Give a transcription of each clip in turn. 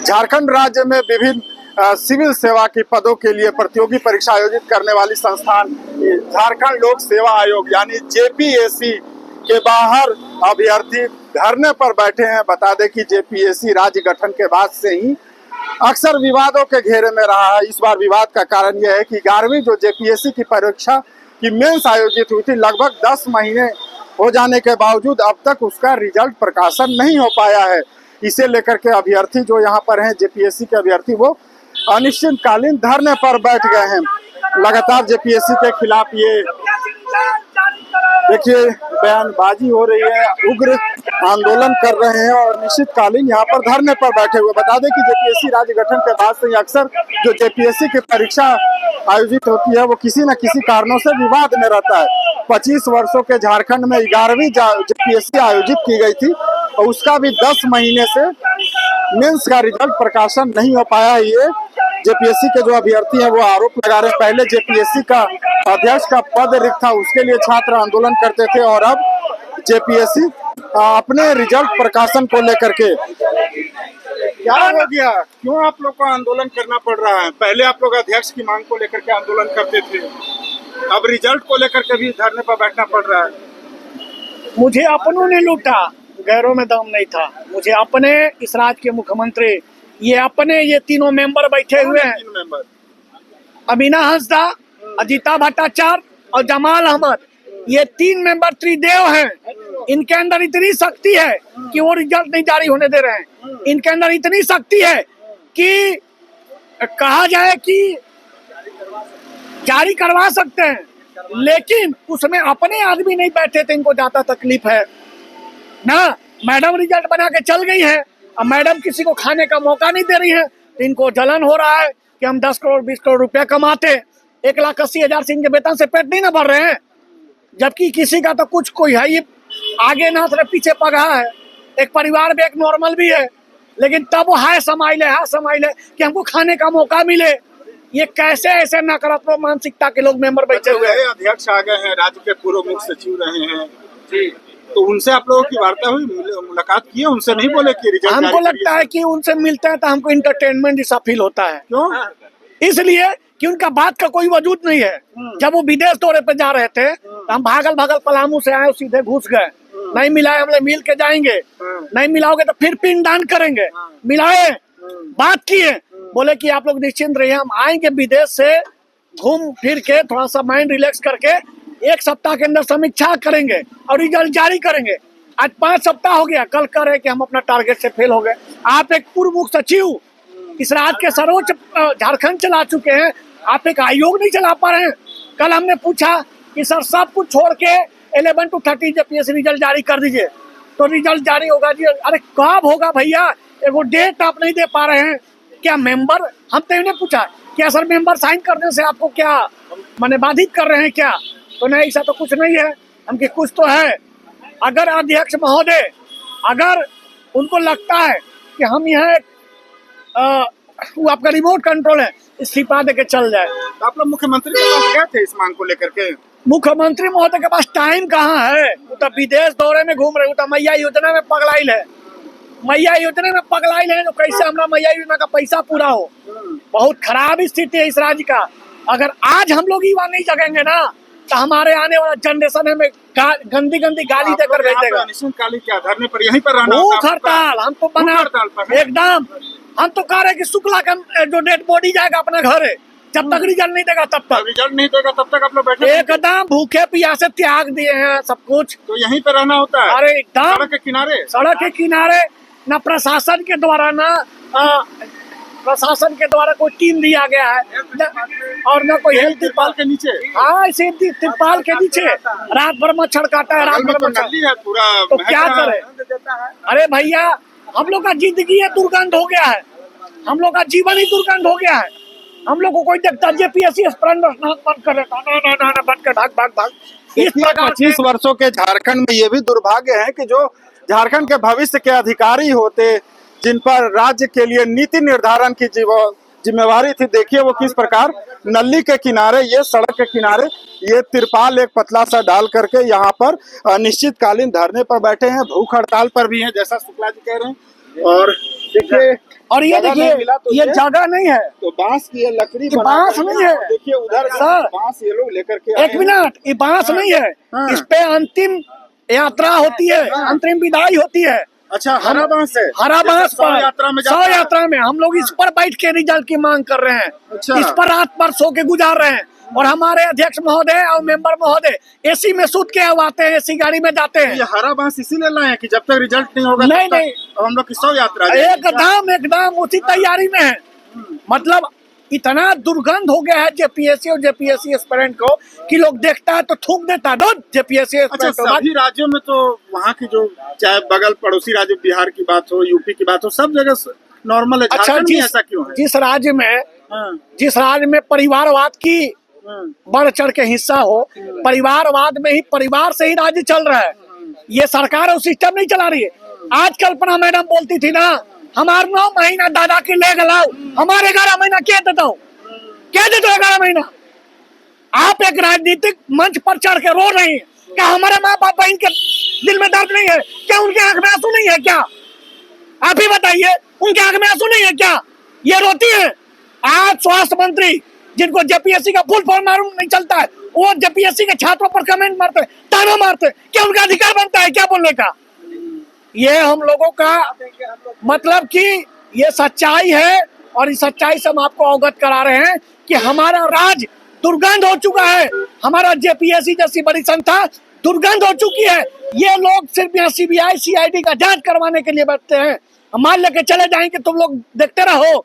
झारखंड राज्य में विभिन्न सिविल सेवा के पदों के लिए प्रतियोगी परीक्षा आयोजित करने वाली संस्थान झारखंड लोक सेवा आयोग यानी जेपीएससी के बाहर अभ्यर्थी धरने पर बैठे हैं। बता दें कि जेपीएससी राज्य गठन के बाद से ही अक्सर विवादों के घेरे में रहा है। इस बार विवाद का कारण यह है कि 11वीं जो जेपीएससी की परीक्षा की मेंस आयोजित हुई थी, लगभग 10 महीने हो जाने के बावजूद अब तक उसका रिजल्ट प्रकाशन नहीं हो पाया है। इसे लेकर के अभ्यर्थी जो यहाँ पर हैं जेपीएससी के अभ्यर्थी, वो अनिश्चितकालीन धरने पर बैठ गए हैं। लगातार जेपीएससी के खिलाफ ये देखिए बयानबाजी हो रही है, उग्र आंदोलन कर रहे हैं और अनिश्चितकालीन यहाँ पर धरने पर बैठे हुए। बता दें कि जेपीएससी राज्य गठन के बाद से अक्सर जो जेपीएससी की परीक्षा आयोजित होती है वो किसी न किसी कारणों से विवाद में रहता है। 25 वर्षों के झारखंड में 11वीं जेपीएससी आयोजित की गई थी और उसका भी 10 महीने से मेंस का रिजल्ट प्रकाशन नहीं हो पाया। ये जेपीएससी के जो अभ्यर्थी हैं वो आरोप लगा रहे हैं। पहले जेपीएससी का अध्यक्ष का पद रिक्त था, उसके लिए छात्र आंदोलन करते थे और अब जेपीएससी अपने रिजल्ट प्रकाशन को लेकर के क्या हो गया, क्यों आप लोग को आंदोलन करना पड़ रहा है? पहले आप लोग अध्यक्ष की मांग को लेकर के आंदोलन करते थे, अब रिजल्ट को लेकर के भी धरने पर बैठना पड़ रहा है। मुझे अपनों ने लूटा, गैरों में दम नहीं था। मुझे अपने इस राज्य के मुख्यमंत्री ये तीनों मेंबर बैठे हुए हैं, अमीना हंसदा, अजीता भट्टाचार्य और जमाल अहमद। ये 3 मेंबर त्रिदेव हैं। इनके अंदर इतनी शक्ति है कि वो रिजल्ट नहीं जारी होने दे रहे हैं। इनके अंदर इतनी शक्ति है कि कहा जाए कि जारी करवा सकते हैं, लेकिन उसमें अपने आदमी नहीं बैठे थे। इनको ज्यादा तकलीफ है ना। मैडम रिजल्ट बना के चल गई है, अब मैडम किसी को खाने का मौका नहीं दे रही है, तो इनको जलन हो रहा है कि हम 10 करोड़ 20 करोड़ रुपया कमाते, 1,80,000 से इनके वेतन से पेट नहीं ना भर रहे हैं। जबकि किसी का तो कुछ कोई है, ये आगे ना थोड़ा पीछे पगा है। एक परिवार में एक नॉर्मल भी है, लेकिन तब वो हाय समाइल है कि हमको खाने का मौका मिले। ये कैसे ऐसे नकारात्मक मानसिकता के लोग मेंबर बैठे हुए हैं। अध्यक्ष आ गए हैं, राज्य के पूर्व मुख्य सचिव रहे हैं जी, तो उनसे आप लोगों की वार्ता हुई, मुलाकात की? उनसे नहीं बोले कि रिजल्ट? हमको लगता है कि उनसे मिलते हैं तो हमको इंटरटेनमेंट जैसा फील होता है। क्यों? इसलिए कि उनका बात का कोई वजूद नहीं है। जब वो विदेश दौरे पे जा रहे थे तो हम भागल पलामू से आए, सीधे घुस गए। नहीं मिलाए, हमने मिल के जाएंगे, नहीं मिलाओगे तो फिर पिंडदान करेंगे। मिलाए, बात किए, बोले कि आप लोग निश्चिंत रहिए, हम आएंगे विदेश से घूम फिर के थोड़ा सा माइंड रिलैक्स करके 1 सप्ताह के अंदर समीक्षा करेंगे और रिजल्ट जारी करेंगे। आज 5 सप्ताह हो गया, कल कह रहे कि हम अपना टारगेट से फेल हो गए। आप एक पूर्व मुख्य सचिव, इस राज्य के सर्वोच्च झारखंड चला चुके हैं, आप एक आयोग नहीं चला पा रहे हैं। कल हमने पूछा कि सर सब कुछ छोड़ के 11 to 30 जेपीएससी रिजल्ट जारी कर दीजिए, तो रिजल्ट जारी होगा जी। अरे कब होगा भैया, एगो डेट आप नहीं दे पा रहे हैं। क्या मेंबर, हम तो इन्हें पूछा क्या सर मेंबर साइन करने से आपको क्या माने बाधित कर रहे हैं क्या? तो नहीं, ऐसा तो कुछ नहीं है। हम कि कुछ तो है। अगर अध्यक्ष महोदय, अगर उनको लगता है कि हम यहाँ वो आपका रिमोट कंट्रोल है, इस्तीफा दे के चल जाए। तो आप लोग मुख्यमंत्री के पास गए थे इस मांग को लेकर के? मुख्यमंत्री महोदय के पास टाइम कहाँ है, वो तो विदेश दौरे में घूम रहे, वो तो मैया योजना में पगलाइल है। मैया योजना में पगलाइल है, तो कैसे हमारा मैया योजना का पैसा पूरा हो। बहुत खराब स्थिति है इस राज्य का। अगर आज हम लोग युवा नहीं जगेंगे ना, तो हमारे आने वाला जनरेशन हमें गंदी गाली देकर भेज देगा। अनिश्चितकालीन क्या धरने पर यहीं पर रहना? भूख हड़ताल, हम तो बना एकदम, हम तो कह रहे हैं कि शुक्ला का जो डेड बॉडी जाएगा अपने घर, जब तक रिजल्ट नहीं देगा तब तक आप लोग बैठे एकदम भूखे प्यासे त्याग दिए हैं सब कुछ। तो यहीं पे रहना होता है? अरे एकदम सड़क के किनारे। न प्रशासन के द्वारा प्रशासन के द्वारा कोई टीम दिया गया है और न कोई हेल्थ तिरपाल के नीचे। हाँ, इसे तिरपाल के नीचे रात भर मच्छर काटा है, रात भर मच्छर पूरा, तो क्या करे? अरे भैया, हम लोग का जिंदगी है दुर्गंध हो गया है, हम लोग का जीवन ही दुर्गंध हो गया है। हम लोग को कोई देखता जेपीएससी बंद कर देता, बंद कर, भाग। इस प्रकार 25 वर्षों के झारखंड में ये भी दुर्भाग्य है कि जो झारखंड के भविष्य के अधिकारी होते, जिन पर राज्य के लिए नीति निर्धारण की जिम्मेवारी थी, देखिए वो किस प्रकार नली के किनारे, ये सड़क के किनारे ये तिरपाल एक पतला सा डाल करके यहाँ पर अनिश्चितकालीन धरने पर बैठे हैं, भूख हड़ताल पर भी हैं, जैसा शुक्ला जी कह रहे हैं। और देखिए और ये जगह नहीं देखिए मिला तो ये जगह नहीं है, तो बांस की ये लकड़ी ये बना बांस करके नहीं है। देखिए उधर सर, बांस ये लोग लेकर के आए एक हैं। मिनट, ये बांस नहीं है, हाँ। इस पे अंतिम यात्रा होती है, हाँ। अंतिम विदाई होती है। अच्छा, हरा बांस है, हरा जैसे बांस शव पर यात्रा में 100 जाता है। यात्रा में हम लोग इस पर बैठ के रिजल्ट की मांग कर रहे हैं, अच्छा। इस पर रात भर सो के गुजार रहे हैं। और हमारे अध्यक्ष महोदय और मेंबर महोदय एसी में सूत के आते हैं, एसी गाड़ी में जाते हैं। ये हरा बांस इसीलिए लाए हैं कि जब तक रिजल्ट नहीं होगा नहीं, तब तक नहीं। अब हम लोग की 100 यात्रा जाएगी। एकदम उसी तैयारी में है। मतलब इतना दुर्गंध हो गया है जेपीएससी और जेपीएससी एस्पिरेंट को कि लोग देखता है तो थूक देता है। जेपीएससी अच्छा, सभी राज्यों में तो वहाँ की जो चाहे बगल पड़ोसी राज्य बिहार की बात हो, यूपी की बात हो, सब जगह नॉर्मल है। अच्छा, झारखंड में ऐसा क्यों है? जिस राज्य में परिवारवाद की बढ़ चढ़ के हिस्सा हो, परिवारवाद में ही परिवार से ही राज्य चल रहा है, ये सरकार और सिस्टम नहीं चला रही है। आज कल्पना मैडम बोलती थी ना, हमारे 9 महीना दादा के ले गलाओ, हमारे 11 महीना क्या देता हूँ, क्या देता हूँ 11 महीना। आप एक राजनीतिक मंच पर चढ़ के रो रहे हैं, क्या हमारे माँ बाप बहन के दिल में दर्द नहीं है क्या? उनके आंख में आंसू नहीं है क्या? आप ही बताइए, उनके आंख में आंसू नहीं है क्या? ये रोती है। आज स्वास्थ्य मंत्री, जिनको जेपीएससी का फुल फॉर्म मालूम नहीं चलता है, वो जेपीएससी के छात्रों पर कमेंट मारते हैं, ताना मारते हैं, क्या उनका अधिकार बनता है क्या बोलने का? ये हम लोगों का मतलब कि ये सच्चाई है, और इस सच्चाई से हम आपको अवगत करा रहे हैं कि हमारा राज दुर्गंध हो चुका है। हमारा जेपीएससी जैसी बड़ी संस्था दुर्गंध हो चुकी है। ये लोग सिर्फ यहाँ सीबीआई सीआईडी का जांच करवाने के लिए बैठते हैं, मान लेके चले जाएंगे, तुम लोग देखते रहो।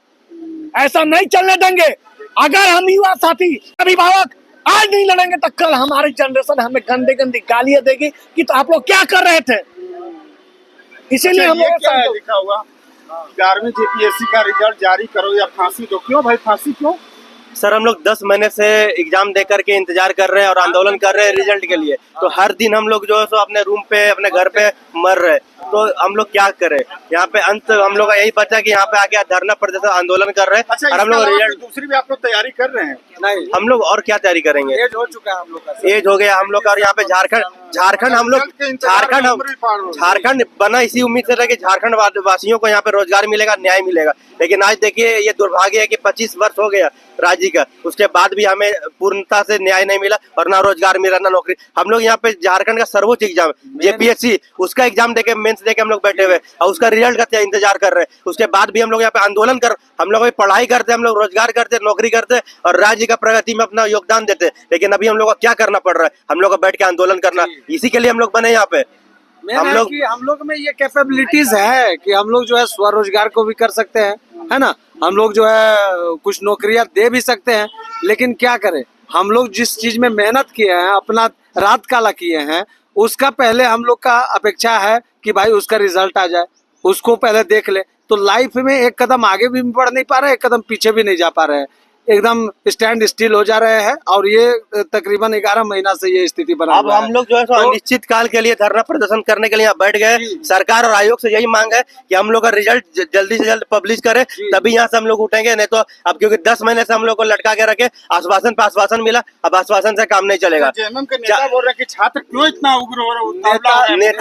ऐसा नहीं चलने देंगे। अगर हम युवा साथी अभिभावक आज नहीं लड़ेंगे तो कल हमारी जनरेशन हमें गंदे गंदी गालियां देगी कि तो आप लोग क्या कर रहे थे। इसीलिए हम लोग क्या है लिखा हुआ 11वीं जेपीएससी का रिजल्ट जारी करो या फांसी दो। क्यों भाई फांसी क्यों? सर हम लोग 10 महीने से एग्जाम दे करके इंतजार कर रहे हैं और आंदोलन कर रहे हैं रिजल्ट के लिए। तो हर दिन हम लोग जो है सो अपने रूम पे अपने घर पे मर रहे हैं, तो हम लोग क्या करें? यहाँ पे अंत हम लोग का यही बचा कि यहाँ पे आके धरना प्रदर्शन आंदोलन कर रहे हैं। अच्छा, और हम लोग रिजल्ट दूसरी भी आप लोग तैयारी कर रहे हैं? नहीं, हम लोग और क्या तैयारी करेंगे? एज हो चुका है हम लोग का, एज हो गया हम लोग का। और यहाँ पे झारखंड बना इसी उम्मीद से रहे कि झारखंड वासियों को यहाँ पे रोजगार मिलेगा, न्याय मिलेगा। लेकिन आज देखिए ये दुर्भाग्य है कि 25 वर्ष हो गया राज्य का, उसके बाद भी हमें पूर्णता से न्याय नहीं मिला और ना रोजगार मिला ना नौकरी। हम लोग यहाँ पे झारखंड का सर्वोच्च एग्जाम जेपीएससी, उसका एग्जाम देके मेंस देके हम लोग बैठे हुए और उसका रिजल्ट का इंतजार कर रहे हैं। उसके बाद भी हम लोग यहाँ पे आंदोलन कर, हम लोग पढ़ाई करते, हम लोग रोजगार करते, नौकरी करते और राज्य का प्रगति में अपना योगदान देते। लेकिन अभी हम लोग को क्या करना पड़ रहा है? हम लोग को बैठ के आंदोलन करना। इसी के लिए हम लोग बने यहाँ पे। हम लोग में ये कैपेबिलिटीज है कि हम लोग जो है स्वरोजगार को भी कर सकते हैं, है ना। हम लोग जो है कुछ नौकरियां दे भी सकते हैं, लेकिन क्या करें, हम लोग जिस चीज में मेहनत किए हैं, अपना रात काला किए हैं, उसका पहले हम लोग का अपेक्षा है कि भाई उसका रिजल्ट आ जाए, उसको पहले देख ले। तो लाइफ में एक कदम आगे भी बढ़ नहीं पा रहे, एक कदम पीछे भी नहीं जा पा रहे हैं, एकदम स्टैंड स्टिल हो जा रहे हैं। और ये तकरीबन 11 महीना से ये स्थिति बना अब हम लोग जो है अनिश्चित काल के लिए धरना प्रदर्शन करने के लिए यहाँ बैठ गए। सरकार और आयोग से यही मांग है कि हम लोग का रिजल्ट जल्दी से जल्द पब्लिश करे, तभी यहाँ से हम लोग उठेंगे। नहीं तो अब क्योंकि 10 महीने से हम लोग को लटका के रखे, आश्वासन पे आश्वासन मिला, अब आश्वासन से काम नहीं चलेगा। जेएमएम के नेता बोल रहे हैं कि छात्र क्यों इतना उग्र हो रहे हैं?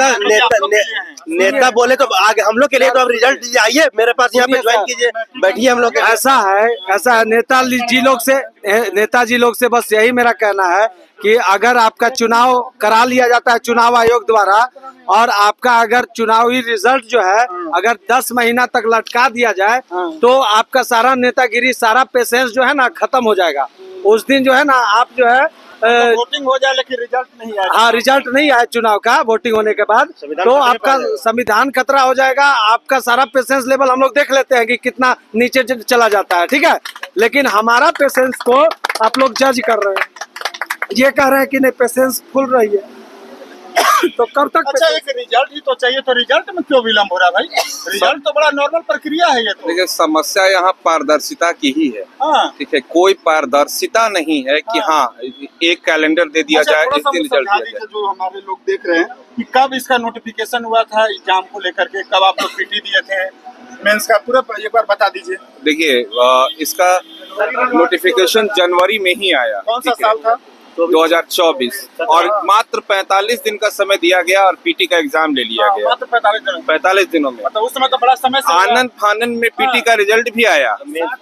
नेता बोले तो आगे हम लोग के लिए तो अब रिजल्ट आइए, मेरे पास यहाँ पे ज्वाइन कीजिए, बैठिए हम लोग। ऐसा है नेताजी लोग से बस यही मेरा कहना है कि अगर आपका चुनाव करा लिया जाता है चुनाव आयोग द्वारा, और आपका अगर चुनावी रिजल्ट जो है अगर 10 महीना तक लटका दिया जाए, तो आपका सारा नेतागिरी, सारा पेशेंस जो है ना खत्म हो जाएगा। उस दिन जो है ना आप जो है वोटिंग हो जाए लेकिन रिजल्ट नहीं आए। हाँ, रिजल्ट नहीं आए चुनाव का, वोटिंग होने के बाद, तो आपका संविधान खतरा हो जाएगा। आपका सारा पेशेंस लेवल हम लोग देख लेते हैं कि कितना नीचे चला जाता है, ठीक है। लेकिन हमारा पेशेंस को आप लोग जज कर रहे हैं, ये कह रहे हैं कि नहीं पेशेंस फुल रही है। तो कब तक? अच्छा, एक रिजल्ट ही तो चाहिए, तो रिजल्ट में क्यों विलम्ब हो रहा है भाई? रिजल्ट तो बड़ा नॉर्मल प्रक्रिया है ये तो। देखिए समस्या यहाँ पारदर्शिता की ही है, ठीक है। कोई पारदर्शिता नहीं है कि हाँ एक कैलेंडर दे दिया जाए, इस दिन रिजल्ट दिया जाए। जो हमारे लोग देख रहे हैं कि कब इसका नोटिफिकेशन हुआ था एग्जाम को लेकर के, कब आप लोग पीटी दिए थे मेंस का, पूरा एक बार बता दीजिए। देखिए इसका नोटिफिकेशन जनवरी में ही आया। कौन सा साल था? 2024 और मात्र 45 दिन का समय दिया गया और पीटी का एग्जाम ले लिया गया मात्र 45 दिनों में। मतलब उस समय तो बड़ा समय से आनंद फानंद में पीटी का रिजल्ट भी आया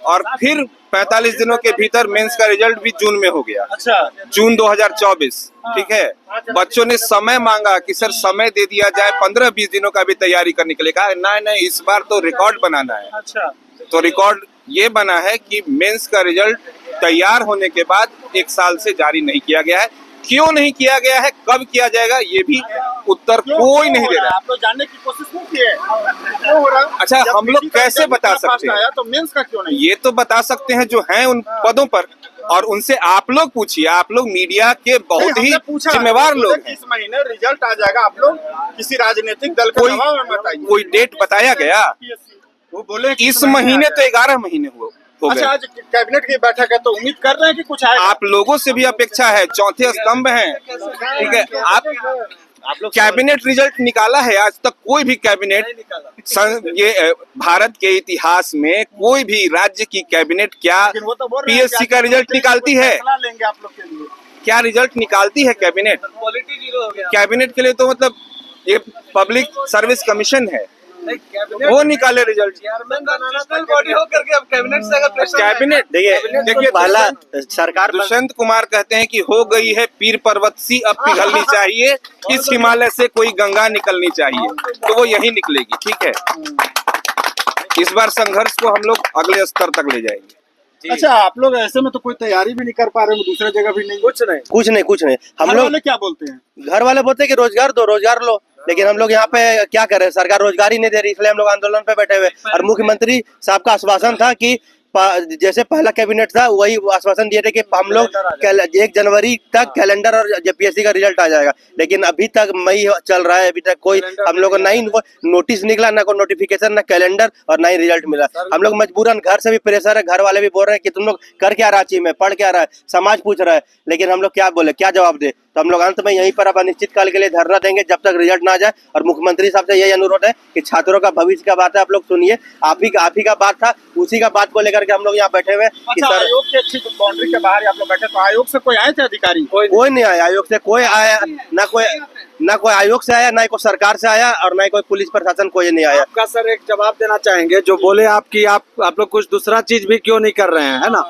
और फिर 45 दिनों के भीतर मेंस का रिजल्ट भी जून में हो गया। अच्छा जून 2024, ठीक है। बच्चों ने समय मांगा कि सर समय दे दिया जाए, 15-20 दिनों का भी तैयारी करने के लिए कहा, नहीं इस बार तो रिकॉर्ड बनाना है। अच्छा तो रिकॉर्ड ये बना है कि मेंस का रिजल्ट तैयार होने के बाद 1 साल से जारी नहीं किया गया है। क्यों नहीं किया गया है, कब किया जाएगा, ये भी उत्तर कोई नहीं दे रहा है। आप लोग जानने की कोशिश नहीं किए क्यों हो रहा है? अच्छा, जब हम लोग पीटी का कैसे रिजल्ट बता इतना फास्ट सकते हैं? आया तो मेंस का क्यों नहीं? ये तो बता सकते हैं जो हैं उन पदों पर, और उनसे आप लोग पूछिए। आप लोग मीडिया के बहुत ही हमने पूछा, जिम्मेवार बोले लोग कि हैं। इस महीने रिजल्ट आ जाएगा, आप लोग किसी राजनीतिक दल का दबाव में मत आइए। कोई डेट बताया गया? वो बोले कि इस महीने तो 11 महीने हो अच्छा, गए। आज कैबिनेट की बैठक है तो उम्मीद कर रहे हैं कि कुछ आएगा। आप लोगों से भी अपेक्षा है, चौथे स्तंभ हैं, ठीक है। आप लोग कैबिनेट रिजल्ट निकाला है? आज तक कोई भी कैबिनेट ये भारत के इतिहास में कोई भी राज्य की कैबिनेट क्या लेकिन वो तो बोल रहे हैं कि पीएससी का आज रिजल्ट निकालती है? फैसला लेंगे आप लोग के लिए। क्या रिजल्ट निकालती है कैबिनेट? क्वालिटी जीरो हो गया। कैबिनेट के लिए तो मतलब ये पब्लिक सर्विस कमिशन है, वो निकाले रिजल्ट। चेयरमैन बनाना था बॉडी हो करके अब कैबिनेट से अगर प्रेशर कैबिनेट देखिए पहला सरकार दुष्यंत कुमार कहते हैं कि हो गई है पीर पर्वत सी, अब पिघलनी चाहिए, इस हिमालय से कोई गंगा निकलनी चाहिए, तो वो यही निकलेगी, ठीक है। इस बार संघर्ष को हम लोग अगले स्तर तक ले जाएंगे। अच्छा, आप लोग ऐसे में तो कोई तैयारी भी नहीं कर पा रहे हो, दूसरे जगह भी नहीं? कुछ नहीं हम घर लोग वाले क्या बोलते हैं? घर वाले बोलते हैं कि रोजगार दो, रोजगार लो, लेकिन हम लोग यहाँ पे क्या करें, सरकार रोजगार ही नहीं दे रही, इसलिए हम लोग आंदोलन पे बैठे हुए। और मुख्यमंत्री साहब का आश्वासन था कि जैसे पहला कैबिनेट था वही आश्वासन दिए थे कि हम लोग 1 जनवरी तक कैलेंडर और जेपीएससी का रिजल्ट आ जाएगा, लेकिन अभी तक मई चल रहा है, अभी तक कोई हम लोग नहीं नोटिस निकला, ना कोई नोटिफिकेशन, ना कैलेंडर और ना ही रिजल्ट मिला। हम लोग मजबूरन, घर से भी प्रेशर है, घर वाले भी बोल रहे हैं कि तुम लोग कर क्या रांची में, पढ़ क्या रहा है, समाज पूछ रहा है, लेकिन हम लोग क्या बोले, क्या जवाब दे? तो हम लोग अंत में यहीं पर अब अनिश्चितकाल के लिए धरना देंगे जब तक रिजल्ट ना आ जाए। और मुख्यमंत्री साहब से यही अनुरोध है कि छात्रों का भविष्य का बात है, आप लोग सुनिए, आप ही का बात था, उसी का बात को लेकर के हम लोग यहाँ बैठे हुए हैं कि अच्छा, सर आयोग के अच्छी बाउंड्री के बाहर आप लोग बैठे, तो आयोग से कोई आए थे अधिकारी? कोई नहीं आया, आयोग से कोई आया, ना कोई आयोग से आया, ना कोई सरकार से आया, और ना कोई पुलिस प्रशासन, कोई नहीं आया। आपका सर एक जवाब देना चाहेंगे जो बोले आपकी आप लोग कुछ दूसरा चीज भी क्यों नहीं कर रहे हैं, है ना?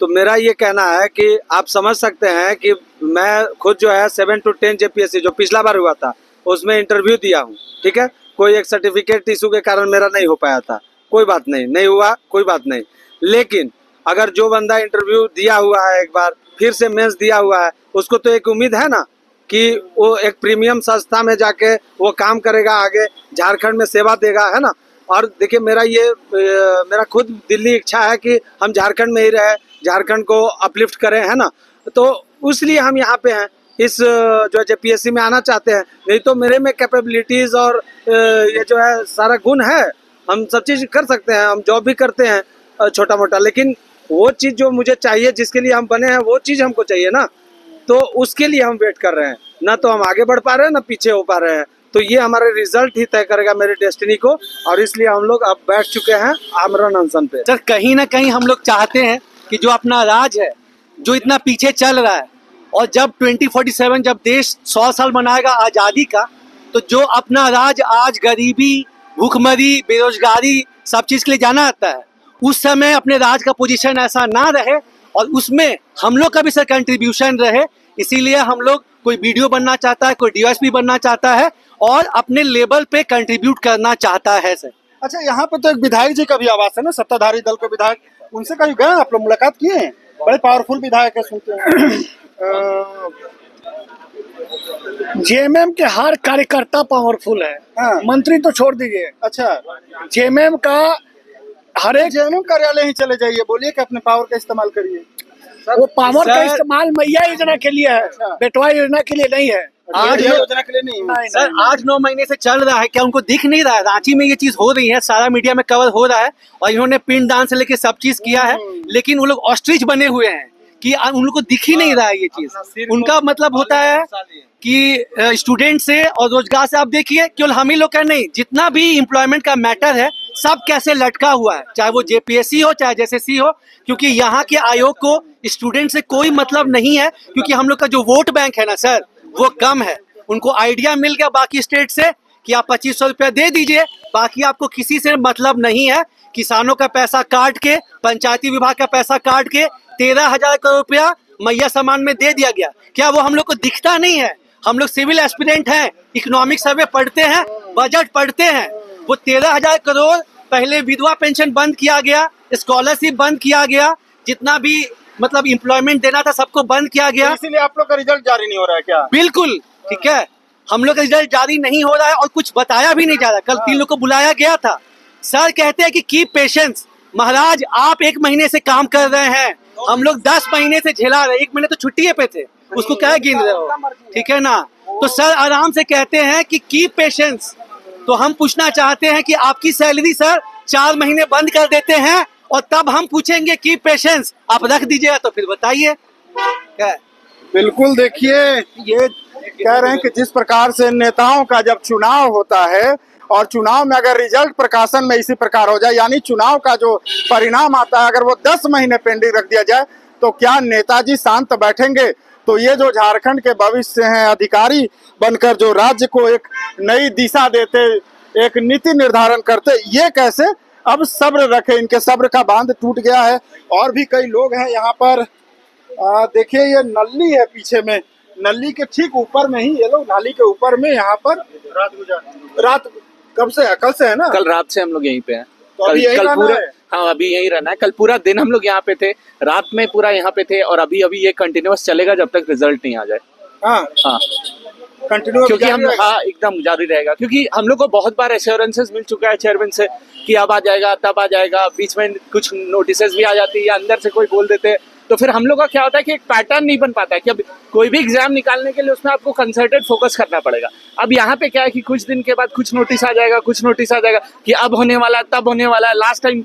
तो मेरा ये कहना है कि आप समझ सकते हैं कि मैं खुद जो है 7 to 10 जेपीएससी जो पिछला बार हुआ था उसमें इंटरव्यू दिया हूँ, ठीक है। कोई एक सर्टिफिकेट इशू के कारण मेरा नहीं हो पाया था, कोई बात नहीं हुआ, कोई बात नहीं। लेकिन अगर जो बंदा इंटरव्यू दिया हुआ है, एक बार फिर से मेंस दिया हुआ है, उसको तो एक उम्मीद है ना कि वो एक प्रीमियम संस्था में जाके वो काम करेगा, आगे झारखंड में सेवा देगा, है ना। और देखिए मेरा खुद दिल्ली इच्छा है कि हम झारखंड में ही रहे, झारखंड को अपलिफ्ट करें, है ना। तो इसलिए हम यहाँ पे हैं, इस जो है जेपीएससी में आना चाहते हैं। नहीं तो मेरे में कैपेबिलिटीज और ये जो है सारा गुण है, हम सब चीज़ कर सकते हैं, हम जॉब भी करते हैं छोटा मोटा, लेकिन वो चीज़ जो मुझे चाहिए, जिसके लिए हम बने हैं, वो चीज़ हमको चाहिए ना। तो उसके लिए हम वेट कर रहे हैं, ना तो हम आगे बढ़ पा रहे हैं, ना पीछे हो पा रहे हैं। तो ये हमारे रिजल्ट ही तय करेगा मेरे डेस्टिनी को, और इसलिए हम लोग अब बैठ चुके हैं आमरण अनशन पे। सर कहीं ना कहीं हम लोग चाहते हैं कि जो अपना राज है, जो इतना पीछे चल रहा है, और जब 2047 जब देश 100 साल मनाएगा आज़ादी का, तो जो अपना राज आज गरीबी, भूखमरी, बेरोजगारी सब चीज़ के लिए जाना जाता है, उस समय अपने राज का पोजीशन ऐसा ना रहे, और उसमें हम लोग का भी सर कंट्रीब्यूशन रहे। इसीलिए हम लोग, कोई वीडियो बनना चाहता है, कोई डीएसपी बनना चाहता है, और अपने लेवल पे कंट्रीब्यूट करना चाहता है सर। अच्छा, यहाँ पे तो एक विधायक जी का भी आवाज है ना, सत्ताधारी दल के विधायक, उनसे कहीं गए आप लोग, मुलाकात किए हैं? बड़े पावरफुल विधायक है, सुनते हैं। जेएमएम के हर कार्यकर्ता पावरफुल है, हाँ। मंत्री तो छोड़ दीजिए, अच्छा, जेएमएम का हर एक, जेएमएम कार्यालय ही चले जाइए, बोलिए कि अपने पावर का इस्तेमाल करिए। वो पावर का इस्तेमाल मैया योजना के लिए है, बेटवा योजना के लिए नहीं है। ये योजना के लिए नहीं। सर 8-9 महीने से चल रहा है, क्या उनको दिख नहीं रहा है? रांची में ये चीज हो रही है, सारा मीडिया में कवर हो रहा है, और इन्होंने पिंड दान से लेके सब चीज किया है, लेकिन वो लोग ऑस्ट्रिच बने हुए हैं कि उन लोग को दिख ही नहीं रहा है ये चीज। उनका मतलब होता है कि स्टूडेंट से और रोजगार से, आप देखिए केवल हम ही लोग का नहीं, जितना भी एम्प्लॉयमेंट का मैटर है सब कैसे लटका हुआ है, चाहे वो जेपीएससी हो चाहे जेएसएससी हो, क्योंकि यहाँ के आयोग को स्टूडेंट से कोई मतलब नहीं है, क्योंकि हम लोग का जो वोट बैंक है ना सर वो कम है। उनको आइडिया मिल गया बाकी स्टेट से कि आप 2500 रुपया दे दीजिए, बाकी आपको किसी से मतलब नहीं है। किसानों का पैसा काट के, पंचायती विभाग का पैसा काट के 13,000 करोड़ रुपया मैया सामान में दे दिया गया। क्या वो हम लोग को दिखता नहीं है? हम लोग सिविल एस्पिरेंट हैं, इकोनॉमिक सर्वे पढ़ते हैं, बजट पढ़ते हैं। वो 13,000 करोड़ पहले विधवा पेंशन बंद किया गया, स्कॉलरशिप बंद किया गया, जितना भी मतलब एम्प्लॉयमेंट देना था सबको बंद किया गया। इसीलिए आप लोग का रिजल्ट जारी नहीं हो रहा है क्या? बिल्कुल ठीक है, हम लोग का रिजल्ट जारी नहीं हो रहा है और कुछ बताया भी नहीं जा रहा। कल 3 लोग को बुलाया गया था, सर कहते हैं कि कीप पेशेंस। महाराज आप 1 महीने से काम कर रहे हैं, हम लोग 10 महीने से झेला रहे हैं। 1 महीने तो छुट्टी पे थे, उसको क्या गिन रहे हो? ठीक है ना, तो सर आराम से कहते हैं कि कीप पेशेंस। तो हम पूछना चाहते हैं कि आपकी सैलरी सर 4 महीने बंद कर देते हैं और तब हम पूछेंगे कीप पेशेंस, आप रख दीजिएगा तो फिर बताइए क्या है? बिल्कुल, देखिए ये कह रहे हैं कि जिस प्रकार से नेताओं का जब चुनाव होता है और चुनाव में अगर रिजल्ट प्रकाशन में इसी प्रकार हो जाए, यानी चुनाव का जो परिणाम आता है अगर वो 10 महीने पेंडिंग रख दिया जाए, तो क्या नेताजी शांत बैठेंगे? तो ये जो झारखंड के भविष्य हैं अधिकारी बनकर जो राज्य को एक नई दिशा देते, एक नीति निर्धारण करते, ये कैसे? अब सब्र रखे, इनके सब्र का बांध टूट गया है। और भी कई लोग हैं यहाँ पर। देखिए ये नल्ली है पीछे में, नल्ली के ठीक ऊपर में ही ये लोग, नाली के ऊपर में यहाँ पर रात कब से है? कल से है ना? कल रात से हम लोग यहीं पे हैं। तो अभी यहीं रहना पूरा है? हाँ अभी यहीं रहना है। कल पूरा दिन हम लोग यहाँ पे थे, रात में पूरा यहाँ पे थे और अभी ये कंटिन्यूअस चलेगा जब तक रिजल्ट नहीं आ जाए। हाँ हाँ कंटिन्यू, क्योंकि हम हाँ एकदम जारी रहेगा, क्योंकि हम लोग को बहुत बार एश्योरेंसेस मिल चुका है चेयरमैन से कि अब आ जाएगा तब आ जाएगा, बीच में कुछ नोटिसेस भी आ जाती है या अंदर से कोई बोल देते हैं, तो फिर हम लोग का क्या होता है कि एक पैटर्न नहीं बन पाता है कि अब कोई भी एग्जाम निकालने के लिए उसमें आपको कंसंट्रेट फोकस करना पड़ेगा। अब यहाँ पे क्या है कि कुछ दिन के बाद कुछ नोटिस आ जाएगा, कुछ नोटिस आ जाएगा कि अब होने वाला है, तब होने वाला है। लास्ट टाइम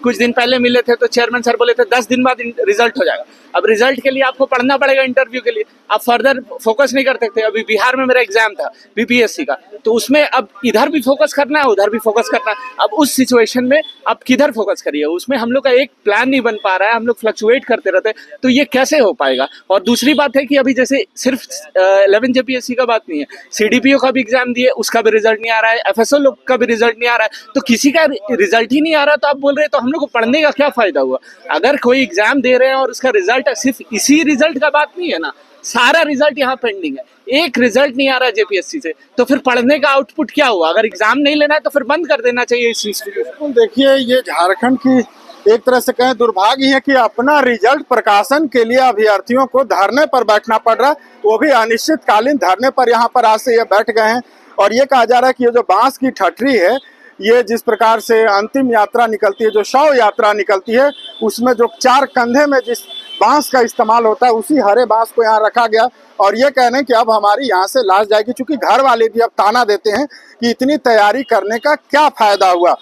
कुछ दिन पहले मिले थे तो चेयरमैन सर बोले थे 10 दिन बाद रिजल्ट हो जाएगा। अब रिजल्ट के लिए आपको पढ़ना पड़ेगा इंटरव्यू के लिए, आप फर्दर फोकस नहीं कर सकते। अभी बिहार में मेरा एग्जाम था बीपीएससी का, तो उसमें अब इधर भी फोकस करना है उधर भी फोकस करना है। अब उस सिचुएशन में आप किधर फोकस करिए, उसमें हम लोग का एक प्लान नहीं बन पा रहा है, हम लोग फ्लक्चुएट करते रहते हैं, तो ये कैसे हो पाएगा। और दूसरी बात है कि अभी जैसे सिर्फ 11 जेपीएससी का बात नहीं है, सीडीपीओ का भी एग्जाम दिए उसका भी रिजल्ट नहीं आ रहा है, एफएसओ लोग का भी रिजल्ट नहीं आ रहा है, तो किसी का रिजल्ट ही नहीं आ रहा, तो आप बोल रहे हैं तो हम लोग को पढ़ने का क्या फायदा हुआ। अगर कोई एग्जाम दे रहे हैं और उसका रिजल्ट, सिर्फ इसी रिजल्ट का बात नहीं है ना, सारा रिजल्ट यहाँ पेंडिंग है, एक रिजल्ट नहीं आ रहा है जेपीएससी से, तो फिर पढ़ने का आउटपुट क्या हुआ। अगर एग्जाम नहीं लेना है तो फिर बंद कर देना चाहिए इस इंस्टीट्यूट। देखिए ये झारखंड की एक तरह से कहें दुर्भाग्य है कि अपना रिजल्ट प्रकाशन के लिए अभ्यर्थियों को धरने पर बैठना पड़ रहा है, वो भी अनिश्चितकालीन धरने पर। यहाँ पर आज से ये बैठ गए हैं और ये कहा जा रहा है कि ये जो बांस की ठठरी है, ये जिस प्रकार से अंतिम यात्रा निकलती है, जो शव यात्रा निकलती है, उसमें जो 4 कंधे में जिस बांस का इस्तेमाल होता है, उसी हरे बांस को यहाँ रखा गया। और ये कह रहे हैं कि अब हमारी यहाँ से लाश जाएगी, क्योंकि घर वाले भी अब ताना देते हैं कि इतनी तैयारी करने का क्या फायदा हुआ।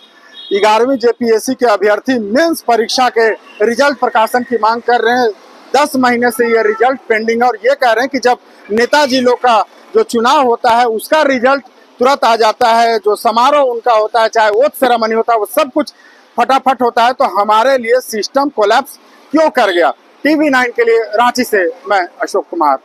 11वीं जेपीएससी के अभ्यर्थी मेंस परीक्षा के रिजल्ट प्रकाशन की मांग कर रहे हैं। 10 महीने से ये रिजल्ट पेंडिंग है और ये कह रहे हैं कि जब नेताजी लोग का जो चुनाव होता है उसका रिजल्ट तुरंत आ जाता है, जो समारोह उनका होता है, चाहे ओथ सेरेमनी होता है, वो सब कुछ फटाफट होता है, तो हमारे लिए सिस्टम कोलैप्स क्यों कर गया। TV9 के लिए रांची से मैं अशोक कुमार।